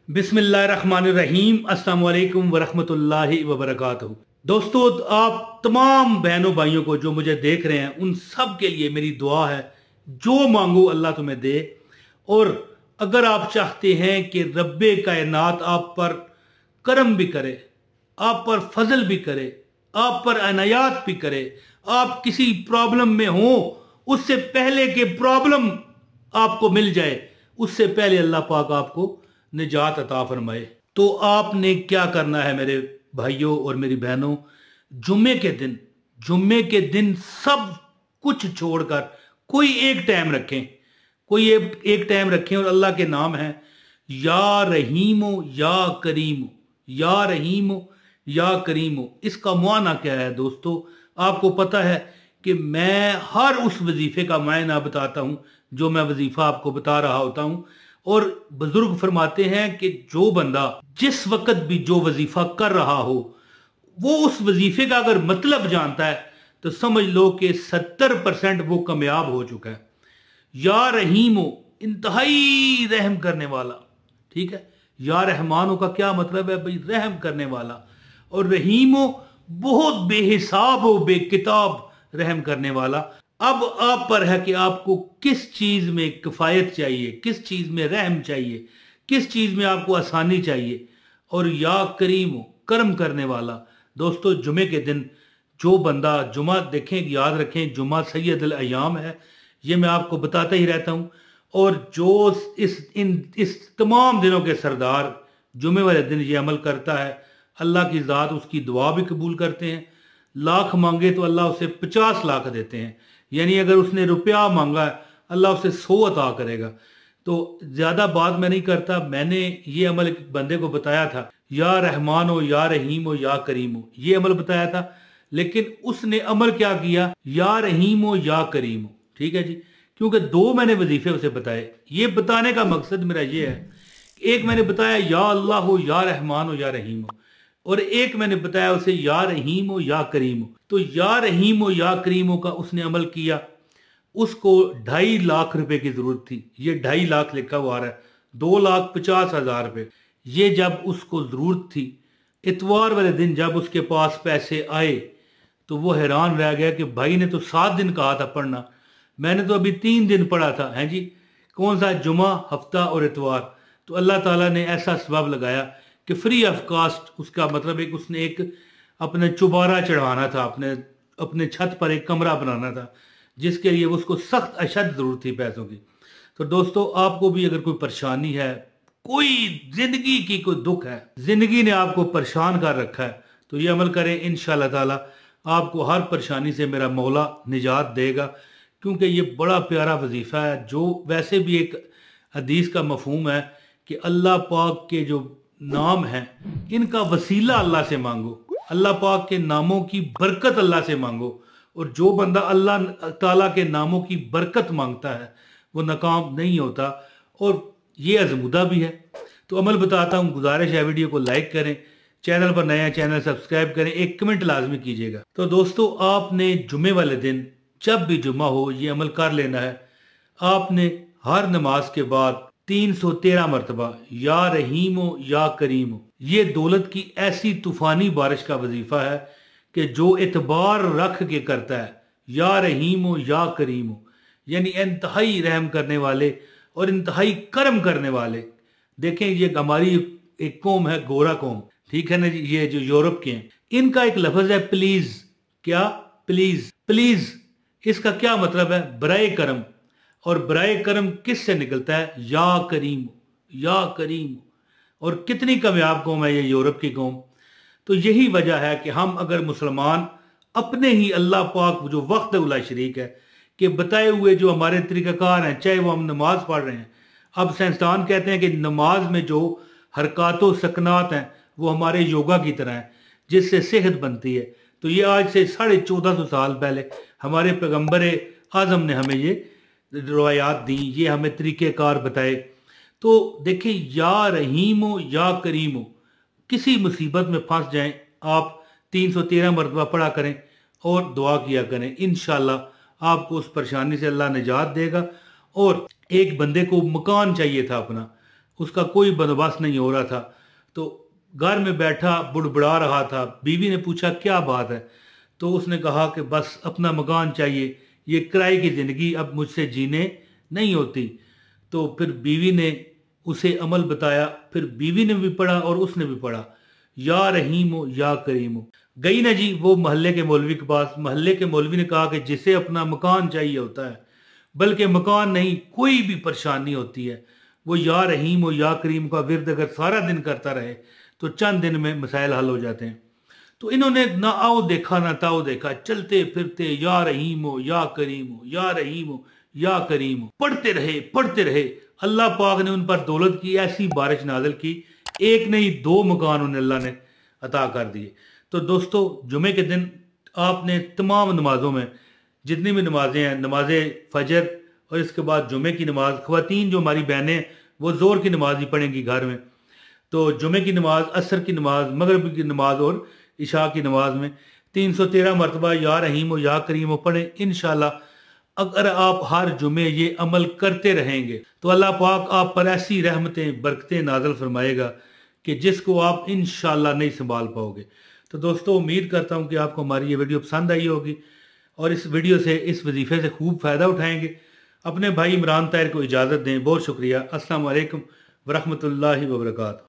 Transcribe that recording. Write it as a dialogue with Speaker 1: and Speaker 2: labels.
Speaker 1: बिस्मिल्लाहिर्रहमानिर्रहीम। अस्सलाम वालेकुम वरहमतुल्लाहि वबरकातुहू। दोस्तों, आप तमाम बहनों भाइयों को जो मुझे देख रहे हैं उन सब के लिए मेरी दुआ है, जो मांगो अल्लाह तुम्हें दे। और अगर आप चाहते हैं कि रब्बे कायनात आप पर करम भी करे, आप पर फजल भी करे, आप पर अनायात भी करे, आप किसी प्रॉब्लम में हो उससे पहले के प्रॉब्लम आपको मिल जाए, उससे पहले अल्लाह पाक आपको निजात अता फरमाए, तो आपने क्या करना है मेरे भाइयों और मेरी बहनों? जुम्मे के दिन सब कुछ छोड़कर कोई एक टाइम रखें, कोई एक टाइम रखें और अल्लाह के नाम है या रहीमो या करीमो, या रहीमो या करीमो। इसका माना क्या है दोस्तों? आपको पता है कि मैं हर उस वजीफे का मायना बताता हूं जो मैं वजीफा आपको बता रहा होता हूं। और बुजुर्ग फरमाते हैं कि जो बंदा जिस वक्त भी जो वजीफा कर रहा हो वो उस वजीफे का अगर मतलब जानता है तो समझ लो कि 70% वो कामयाब हो चुका है। या रहीमो, इंतहाई रहम करने वाला, ठीक है। या रहमानो का क्या मतलब है भाई? रहम करने वाला। और रहीमो बहुत बेहिसाब व बेकिताब रहम करने वाला। अब आप पर है कि आपको किस चीज में किफायत चाहिए, किस चीज में रहम चाहिए, किस चीज में आपको आसानी चाहिए। और या करीम, करम करने वाला। दोस्तों, जुमे के दिन जो बंदा जुमा देखें, याद रखें जुमा सैयदुल अय्याम है, ये मैं आपको बताता ही रहता हूं। और जो इस तमाम दिनों के सरदार जुमे वाले दिन ये अमल करता है, अल्लाह की ज़ात उसकी दुआ भी कबूल करते हैं। लाख मांगे तो अल्लाह उसे 50 लाख देते हैं, यानी अगर उसने रुपया मांगा अल्लाह उसे 100 अता करेगा। तो ज़्यादा बात मैं नहीं करता, मैंने ये अमल एक बंदे को बताया था, या रहमान हो या रहीम हो या करीम हो, ये अमल बताया था। लेकिन उसने अमल क्या किया? या रहीम हो या करीम हो, ठीक है जी। क्योंकि दो मैंने वजीफे उसे बताए। ये बताने का मकसद मेरा ये है, एक मैंने बताया या अल्लाह हो या रहमान हो या रहीम हो, और एक मैंने बताया उसे या रहीम हो या करीम हो। तो या रहीम हो या करीम हो का उसने अमल किया। उसको 2.5 लाख रुपए की जरूरत थी, ये 2.5 लाख लिखा हुआ आ रहा है, 2,50,000 रुपए। ये जब उसको जरूरत थी, इतवार वाले दिन जब उसके पास पैसे आए तो वो हैरान रह गया कि भाई ने तो 7 दिन कहा था पढ़ना, मैंने तो अभी 3 दिन पढ़ा था, है जी। कौन सा? जुमा, हफ्ता और इतवार। तो अल्लाह ताला ने ऐसा सबब लगाया कि फ्री ऑफ कास्ट, उसका मतलब एक उसने एक अपने चुबारा चढ़वाना था, अपने छत पर एक कमरा बनाना था, जिसके लिए उसको सख्त अशद जरूरत थी पैसों की। तो दोस्तों, आपको भी अगर कोई परेशानी है, कोई जिंदगी की कोई दुख है, जिंदगी ने आपको परेशान कर रखा है, तो ये अमल करें, इंशाअल्लाह ताला आपको हर परेशानी से मेरा मौला निजात देगा। क्योंकि ये बड़ा प्यारा वजीफा है, जो वैसे भी एक हदीस का मफहूम है कि अल्लाह पाक के जो नाम हैं इनका वसीला अल्लाह से मांगो, अल्लाह पाक के नामों की बरकत अल्लाह से मांगो। और जो बंदा अल्लाह ताला के नामों की बरकत मांगता है वो नाकाम नहीं होता, और ये आजमूदा भी है। तो अमल बताता हूँ, गुजारिश है वीडियो को लाइक करें, चैनल पर नया चैनल सब्सक्राइब करें, एक कमेंट लाजमी कीजिएगा। तो दोस्तों, आपने जुमे वाले दिन जब भी जुमा हो ये अमल कर लेना है। आपने हर नमाज के बाद 313 मरतबा या रहीमो या करीमो, ये दौलत की ऐसी तूफानी बारिश का वजीफा है कि जो एतबार रख के करता है, या रहीमो या करीमो, यानी इंतहाई रहम करने वाले और इंतहाई करम करने वाले। देखें, ये हमारी एक कौम है, गोरा कौम, ठीक है ना जी, ये जो यूरोप के हैं, इनका एक लफ्ज है प्लीज। क्या? प्लीज। प्लीज इसका क्या मतलब है? बराए करम। और बराए करम किस से निकलता है? या करीम, या करीम। और कितनी कामयाब कौम है ये यूरोप की कौम। तो यही वजह है कि हम अगर मुसलमान अपने ही अल्लाह पाक जो वक्त उला शरीक है कि बताए हुए जो हमारे तरीक़ाकार हैं, चाहे वो हम नमाज पढ़ रहे हैं, अब साइंसदान कहते हैं कि नमाज में जो हरकत व सकनात हैं वो हमारे योगा की तरह हैं, जिससे सेहत बनती है। तो ये आज से 1450 साल पहले हमारे पैगम्बर आज़म ने हमें ये रवायात दी, ये हमें तरीक़ेकार बताए। तो देखिए, या रहीमो या करीमो, किसी मुसीबत में फंस जाएं, आप 313 मरतबा पढ़ा करें और दुआ किया करें, इंशाअल्लाह आपको उस परेशानी से अल्लाह निजात देगा। और एक बंदे को मकान चाहिए था अपना, उसका कोई बंदोबस्त नहीं हो रहा था। तो घर में बैठा बुड़बुड़ा रहा था। बीवी ने पूछा क्या बात है, तो उसने कहा कि बस अपना मकान चाहिए, ये किराए की ज़िंदगी अब मुझसे जीने नहीं होती। तो फिर बीवी ने उसे अमल बताया, फिर बीवी ने भी पढ़ा और उसने भी पढ़ा, या रहीमो या करीमो। गई ना जी वो मोहल्ले के मौलवी के पास। मोहल्ले के मौलवी ने कहा कि जिसे अपना मकान चाहिए होता है, बल्कि मकान नहीं कोई भी परेशानी होती है, वो या रहीम और या करीम का विरद अगर सारा दिन करता रहे तो चंद दिन में मसाइल हल हो जाते हैं। तो इन्होंने ना आओ देखा ना ताओ देखा, चलते फिरते या रहीम हो या करीम हो, या रहीम हो या करीम हो, पढ़ते रहे पढ़ते रहे। अल्लाह पाक ने उन पर दौलत की ऐसी बारिश नाजिल की, एक नहीं 2 मकान उन्हें अल्लाह ने अता कर दिए। तो दोस्तों जुमे के दिन आपने तमाम नमाजों में जितनी भी नमाजें हैं, नमाज फजर और इसके बाद जुमे की नमाज, ख़वातीन जो हमारी बहनें वो ज़ोर की नमाज ही पढ़ेंगी घर में, तो जुमे की नमाज, असर की नमाज, मगरिब की नमाज और इशा की नमाज में 313 मरतबा या रहीम या करीम पढ़ें। इंशाल्लाह अगर आप हर जुमे ये अमल करते रहेंगे तो अल्लाह पाक आप पर ऐसी रहमतें बरकतें नाज़िल फरमाएगा कि जिसको आप इंशाल्लाह नहीं संभाल पाओगे। तो दोस्तों उम्मीद करता हूँ कि आपको हमारी ये वीडियो पसंद आई होगी और इस वीडियो से, इस वजीफे से खूब फ़ायदा उठाएंगे। अपने भाई इमरान ताहिर को इजाज़त दें। बहुत शुक्रिया। अस्सलाम वालेकुम वरहमतुल्लाहि वबरकातुहू।